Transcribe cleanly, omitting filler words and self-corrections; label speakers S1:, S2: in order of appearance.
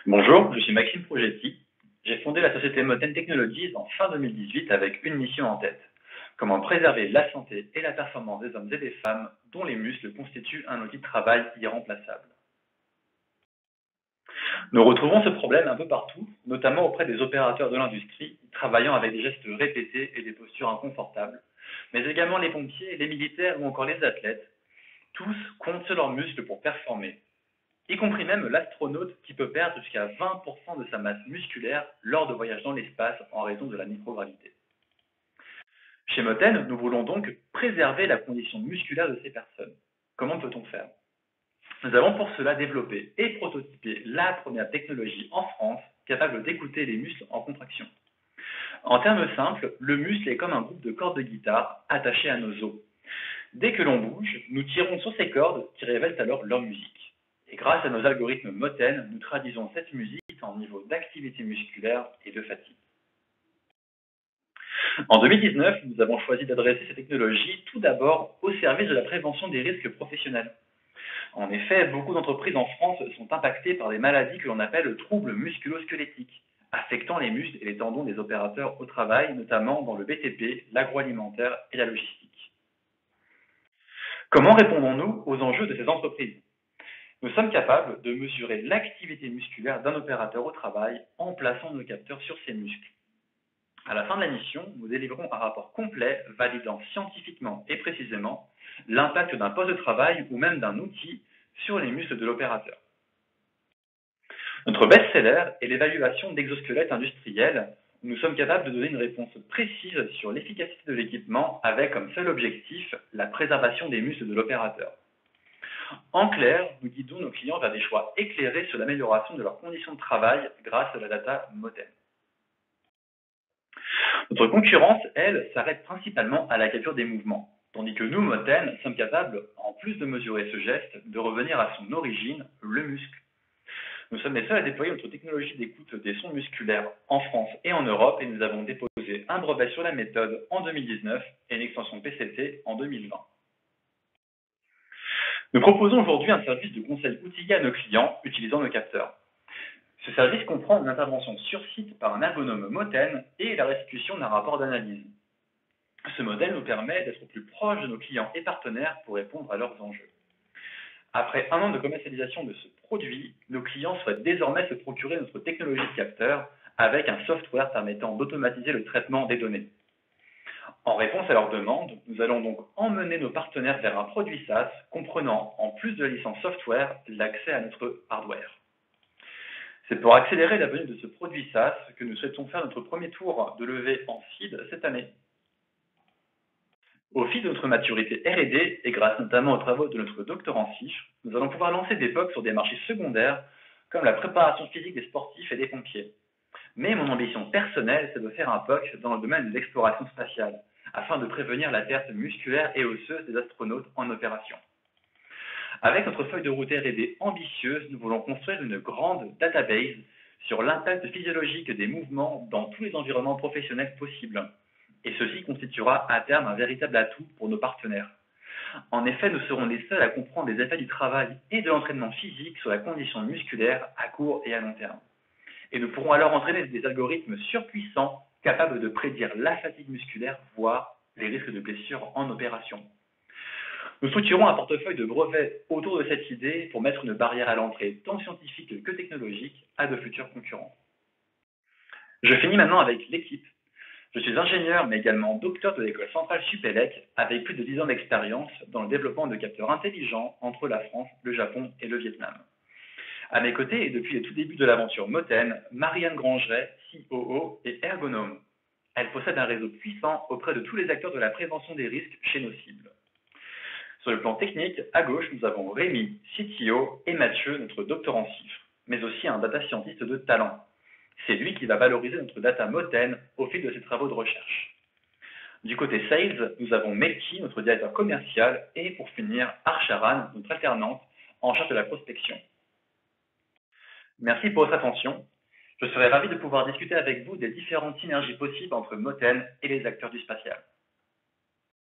S1: Bonjour, je suis Maxime Progetti. J'ai fondé la société Moten Technologies en fin 2018 avec une mission en tête. Comment préserver la santé et la performance des hommes et des femmes dont les muscles constituent un outil de travail irremplaçable. Nous retrouvons ce problème un peu partout, notamment auprès des opérateurs de l'industrie, travaillant avec des gestes répétés et des postures inconfortables, mais également les pompiers, les militaires ou encore les athlètes. Tous comptent sur leurs muscles pour performer, y compris même l'astronaute qui peut perdre jusqu'à 20% de sa masse musculaire lors de voyages dans l'espace en raison de la microgravité. Chez Moten, nous voulons donc préserver la condition musculaire de ces personnes. Comment peut-on faire? Nous avons pour cela développé et prototypé la première technologie en France capable d'écouter les muscles en contraction. En termes simples, le muscle est comme un groupe de cordes de guitare attachées à nos os. Dès que l'on bouge, nous tirons sur ces cordes qui révèlent alors leur musique. Et grâce à nos algorithmes Moten, nous traduisons cette musique en niveau d'activité musculaire et de fatigue. En 2019, nous avons choisi d'adresser ces technologies tout d'abord au service de la prévention des risques professionnels. En effet, beaucoup d'entreprises en France sont impactées par des maladies que l'on appelle troubles musculo-squelettiques, affectant les muscles et les tendons des opérateurs au travail, notamment dans le BTP, l'agroalimentaire et la logistique. Comment répondons-nous aux enjeux de ces entreprises? Nous sommes capables de mesurer l'activité musculaire d'un opérateur au travail en plaçant nos capteurs sur ses muscles. À la fin de la mission, nous délivrons un rapport complet validant scientifiquement et précisément l'impact d'un poste de travail ou même d'un outil sur les muscles de l'opérateur. Notre best-seller est l'évaluation d'exosquelettes industriels. Nous sommes capables de donner une réponse précise sur l'efficacité de l'équipement avec comme seul objectif la préservation des muscles de l'opérateur. En clair, nous guidons nos clients vers des choix éclairés sur l'amélioration de leurs conditions de travail grâce à la data Moten. Notre concurrence, elle, s'arrête principalement à la capture des mouvements, tandis que nous, Moten, sommes capables, en plus de mesurer ce geste, de revenir à son origine, le muscle. Nous sommes les seuls à déployer notre technologie d'écoute des sons musculaires en France et en Europe et nous avons déposé un brevet sur la méthode en 2019 et une extension PCT en 2020. Nous proposons aujourd'hui un service de conseil outillé à nos clients utilisant nos capteurs. Ce service comprend une intervention sur site par un ergonome Moten et la restitution d'un rapport d'analyse. Ce modèle nous permet d'être plus proche de nos clients et partenaires pour répondre à leurs enjeux. Après un an de commercialisation de ce produit, nos clients souhaitent désormais se procurer notre technologie de capteur avec un software permettant d'automatiser le traitement des données. En réponse à leurs demandes, nous allons donc emmener nos partenaires vers un produit SaaS comprenant, en plus de la licence software, l'accès à notre hardware. C'est pour accélérer la venue de ce produit SaaS que nous souhaitons faire notre premier tour de levée en seed cette année. Au fil de notre maturité R&D et grâce notamment aux travaux de notre doctorant SIF, nous allons pouvoir lancer des POC sur des marchés secondaires comme la préparation physique des sportifs et des pompiers. Mais mon ambition personnelle, c'est de faire un POC dans le domaine de l'exploration spatiale, afin de prévenir la perte musculaire et osseuse des astronautes en opération. Avec notre feuille de route R&D ambitieuse, nous voulons construire une grande database sur l'impact physiologique des mouvements dans tous les environnements professionnels possibles. Et ceci constituera à terme un véritable atout pour nos partenaires. En effet, nous serons les seuls à comprendre les effets du travail et de l'entraînement physique sur la condition musculaire à court et à long terme. Et nous pourrons alors entraîner des algorithmes surpuissants capables de prédire la fatigue musculaire, voire les risques de blessures en opération. Nous structurons un portefeuille de brevets autour de cette idée pour mettre une barrière à l'entrée tant scientifique que technologique à de futurs concurrents. Je finis maintenant avec l'équipe. Je suis ingénieur mais également docteur de l'école centrale Supélec avec plus de 10 ans d'expérience dans le développement de capteurs intelligents entre la France, le Japon et le Vietnam. À mes côtés et depuis les tout débuts de l'aventure Moten, Marianne Grangeret, COO et ergonome. Elle possède un réseau puissant auprès de tous les acteurs de la prévention des risques chez nos cibles. Sur le plan technique, à gauche, nous avons Rémi, CTO, et Mathieu, notre doctorant en chiffres, mais aussi un data scientist de talent. C'est lui qui va valoriser notre data Moten au fil de ses travaux de recherche. Du côté sales, nous avons Melki, notre directeur commercial, et pour finir, Archaran, notre alternante, en charge de la prospection. Merci pour votre attention. Je serai ravi de pouvoir discuter avec vous des différentes synergies possibles entre Moten et les acteurs du spatial.